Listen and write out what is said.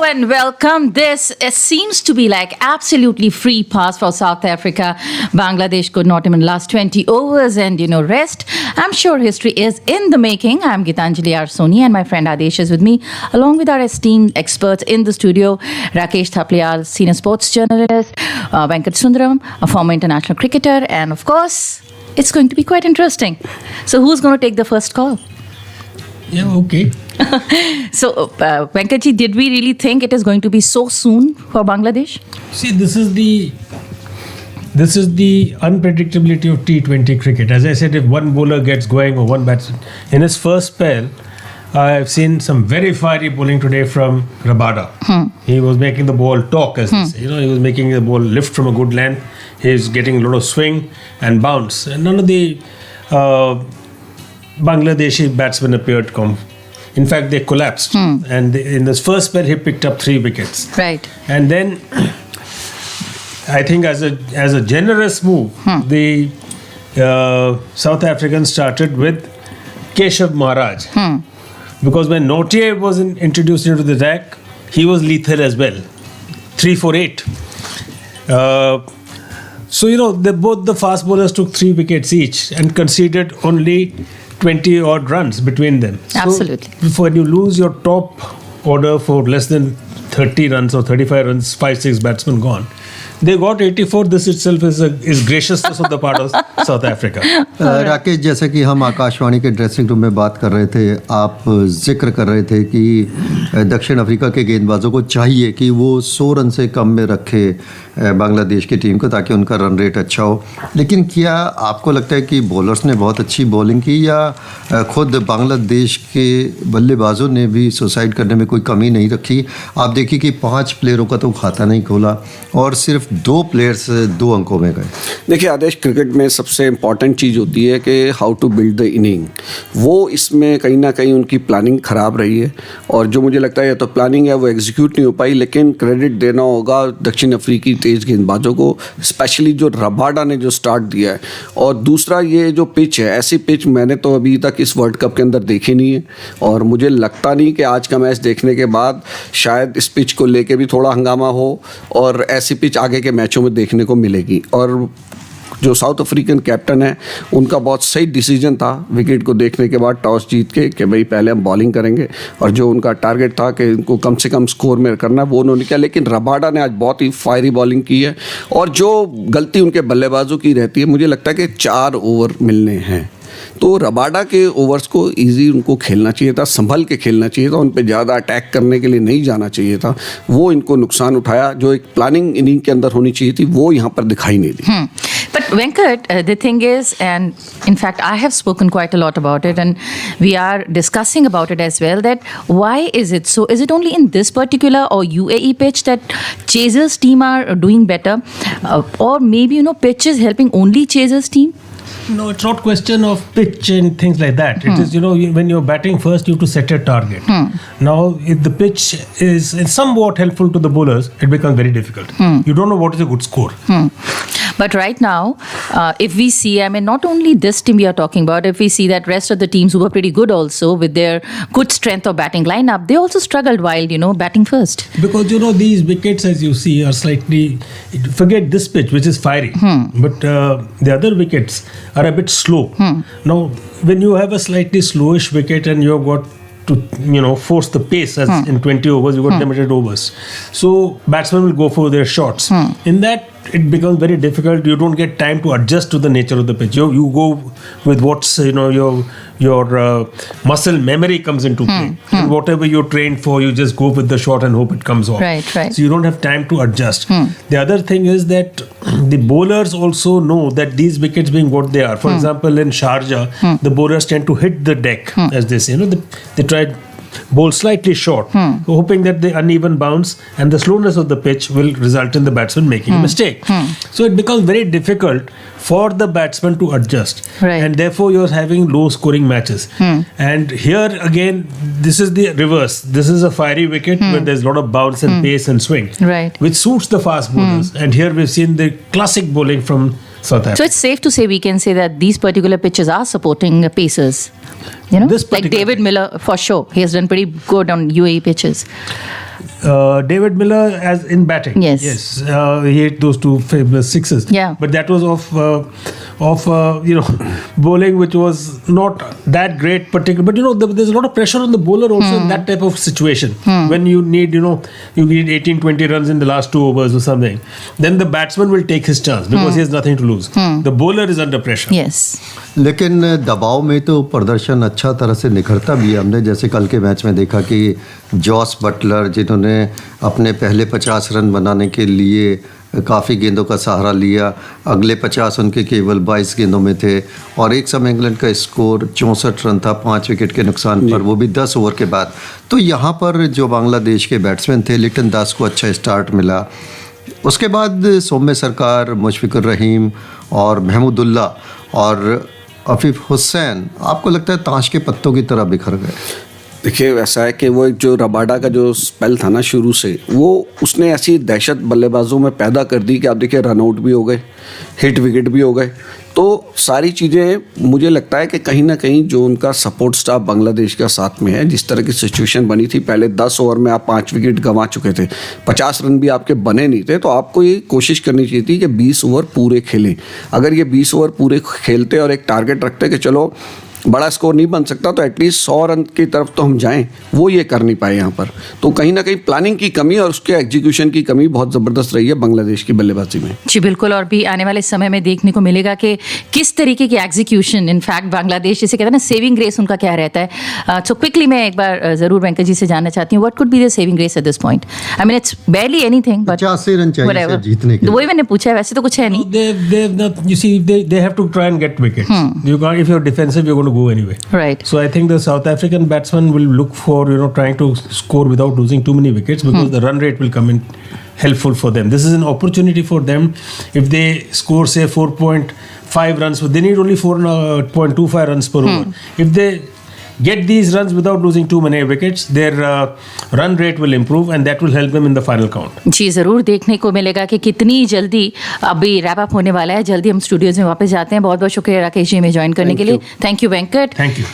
and welcome. This seems to be like absolutely free pass for South Africa. Bangladesh could not even last 20 overs and, rest. I'm sure history is in the making. I'm Gitanjali Arsoni and my friend Adesh is with me, along with our esteemed experts in the studio, Rakesh Thapliyal, senior sports journalist, Venkat Sundaram, a former international cricketer, and of course, it's going to be quite interesting. So who's going to take the first call? Yeah, okay. So, Venkatji, did we really think it is going to be so soon for Bangladesh? See, this is the unpredictability of T20 cricket. As I said, if one bowler gets going or one batsman, in his first spell, I've seen some very fiery bowling today from Rabada. He was making the ball talk, as they say. He was making the ball lift from a good length. He's getting a lot of swing and bounce. And none of the Bangladeshi batsmen appeared calm. In fact, they collapsed. And in this first spell, he picked up 3 wickets. Right. And then, I think as a generous move, the South Africans started with Keshav Maharaj. Because when Nauthier was introduced into the attack, he was lethal as well. 3 for 8. So, both the fast bowlers took 3 wickets each and conceded only 20 odd runs between them. Absolutely. So when you lose your top order for less than 30 runs or 35 runs, 5-6 batsmen gone, they got 84. This itself is graciousness on the part of South Africa. Rakesh, जैसे कि हम आकाशवाणी के dressing room में बात कर रहे थे, आप जिक्र कर रहे थे कि दक्षिण अफ्रीका के गेंदबाजों को चाहिए कि वो 100 रन से कम में रखे बांग्लादेश की टीम को ताकि उनका रन रेट अच्छा हो। लेकिन क्या आपको लगता है कि बॉलर्स ने बहुत अच्छी बॉलिंग की या खुद बांग्लादेश के बल्लेबाजों ने भी सुसाइड करने में कोई कमी नहीं रखी? आप देखिए कि 5 प्लेयरों का तो खाता नहीं खोला और सिर्फ 2 प्लेयर्स 2 अंकों में गए। देखिए आदेश, क्रिकेट में सबसे इम्पॉर्टेंट चीज़ होती है कि how to build the inning. वो इसमें कहीं ना कहीं उनकी प्लानिंग ख़राब रही है और जो मुझे लगता है या तो प्लानिंग है वो एग्जीक्यूट नहीं हो पाई। लेकिन क्रेडिट देना होगा दक्षिण अफ्रीकी तेज़ गेंदबाजों को, स्पेशली जो रबाडा ने जो स्टार्ट दिया है। और दूसरा ये जो पिच है, ऐसी पिच मैंने तो अभी तक इस वर्ल्ड कप के अंदर देखी नहीं है और मुझे लगता नहीं कि आज का मैच देखने के बाद शायद इस पिच को लेके भी थोड़ा हंगामा हो और ऐसी पिच आगे के मैचों में देखने को मिलेगी। और जो साउथ अफ्रीकन कैप्टन है उनका बहुत सही डिसीजन था विकेट को देखने के बाद टॉस जीत के कि भाई पहले हम बॉलिंग करेंगे और जो उनका टारगेट था कि इनको कम से कम स्कोर में करना वो उन्होंने किया। लेकिन रबाडा ने आज बहुत ही फायरी बॉलिंग की है और जो गलती उनके बल्लेबाजों की रहती है, मुझे लगता है कि 4 ओवर मिलने हैं तो रबाडा के ओवर्स को इजी उनको खेलना चाहिए था, संभल के खेलना चाहिए था, उन पे ज़्यादा अटैक करने के लिए नहीं जाना चाहिए था। वो इनको नुकसान उठाया, जो एक प्लानिंग इनिंग के अंदर होनी चाहिए थी वो यहाँ पर दिखाई नहीं दी। But Venkat, the thing is, and in fact I have spoken quite a lot about it and we are discussing about it as well, that why is it so? Is it only in this particular or UAE pitch that Chasers team are doing better? Or maybe, pitch is helping only Chasers team? No, it's not question of pitch and things like that. It is, when you're batting first, you have to set a target. Now, if the pitch is somewhat helpful to the bowlers, it becomes very difficult. You don't know what is a good score. But right now, if we see, not only this team we are talking about, if we see that rest of the teams who were pretty good also with their good strength of batting lineup, they also struggled while, batting first. Because, these wickets, as you see, are slightly, forget this pitch, which is fiery, but the other wickets are a bit slow. Now, when you have a slightly slowish wicket and you've got to force the pace, as in 20 overs, you've got limited overs. So batsmen will go for their shots. In that, it becomes very difficult. You don't get time to adjust to the nature of the pitch. You go with what's your muscle memory comes into play. And whatever you're trained for, you just go with the shot and hope it comes off. Right. So you don't have time to adjust. The other thing is that the bowlers also know that these wickets being what they are. For example, in Sharjah, the bowlers tend to hit the deck, as they say. They try bowl slightly short, hoping that the uneven bounce and the slowness of the pitch will result in the batsman making a mistake. So it becomes very difficult for the batsman to adjust. Right. And therefore you're having low scoring matches. And here again, this is the reverse. This is a fiery wicket where there's a lot of bounce and pace and swing, Right. which suits the fast bowlers. And here we've seen the classic bowling from South Africa. So it's safe to say we can say that these particular pitches are supporting pacers. This like particular David Miller, for sure. He has done pretty good on UAE pitches. David Miller as in batting. Yes. He hit those two fabulous sixes. Yeah. But that was of bowling which was not that great particular. But there's a lot of pressure on the bowler also in that type of situation. When you need 18-20 runs in the last 2 overs or something, then the batsman will take his chance because he has nothing to lose. The bowler is under pressure. Yes. लेकिन दबाव में तो प्रदर्शन अच्छा तरह से निखरता भी है। हमने जैसे कल के मैच में देखा कि जॉस बटलर जिन्होंने अपने पहले 50 रन बनाने के लिए काफ़ी गेंदों का सहारा लिया, अगले 50 उनके केवल 22 गेंदों में थे और एक समय इंग्लैंड का स्कोर 64 रन था 5 विकेट के नुकसान पर, वो भी 10 ओवर के बाद। तो यहाँ पर जो बांग्लादेश के बैट्समैन थे, लिटन दास को अच्छा स्टार्ट मिला, उसके बाद सौम्य सरकार, मुशफिकुर रहीम और महमूदुल्लाह और अफीफ हुसैन आपको लगता है ताश के पत्तों की तरह बिखर गए? देखिए ऐसा है कि वो एक जो रबाडा का जो स्पेल था ना शुरू से, वो उसने ऐसी दहशत बल्लेबाजों में पैदा कर दी कि आप देखिए रन आउट भी हो गए, हिट विकेट भी हो गए। तो सारी चीज़ें मुझे लगता है कि कहीं ना कहीं जो उनका सपोर्ट स्टाफ बांग्लादेश का साथ में है, जिस तरह की सिचुएशन बनी थी, पहले 10 ओवर में आप 5 विकेट गंवा चुके थे, 50 रन भी आपके बने नहीं थे, तो आपको ये कोशिश करनी चाहिए थी कि 20 ओवर पूरे खेलें। अगर ये 20 ओवर पूरे खेलते और एक टारगेट रखते कि चलो बड़ा स्कोर नहीं बन सकता तो एटलीस्ट 100 रन की तरफ तो हम जाएं, वो ये कर नहीं पाए यहाँ पर। तो कहीं ना कहीं प्लानिंग की कमी और उसके एग्जीक्यूशन की कमी बहुत ज़बरदस्त रही है बांग्लादेश की बल्लेबाजी में। जी बिल्कुल, और भी आने वाले समय में देखने को मिलेगा कि किस तरीके की एग्जीक्यूशन, इनफैक्ट बांग्लादेश जिसे कहते हैं ना सेविंग ग्रेस, उनका क्या रहता है। तो क्विकली मैं एक बार ज़रूर वेंकट जी से जानना चाहती हूँ, what could be the saving grace at this point? I mean it's barely anything, but 50 run चाहिए सिर्फ जीतने के लिए। वही मैंने पूछा है, वैसे तो कुछ है नहीं। They have to try and get wickets. You can't, if you're defensive, you're going to go anyway. Right. So I think the South African batsmen will look for trying to score without losing too many wickets because the run rate will come in helpful for them. This is an opportunity for them. If they score say 4.5 runs, they need only 4.25 runs per over. If they get these runs without losing too many wickets, their run rate will improve and that will help them in the final count. जी ज़रूर देखने को मिलेगा कि कितनी जल्दी अभी wrap up होने वाला है। जल्दी हम स्टूडियोज में वापस जाते हैं। बहुत बहुत शुक्रिया राकेश जी में ज्वाइन करने के लिए। Thank you Venkat. Thank you.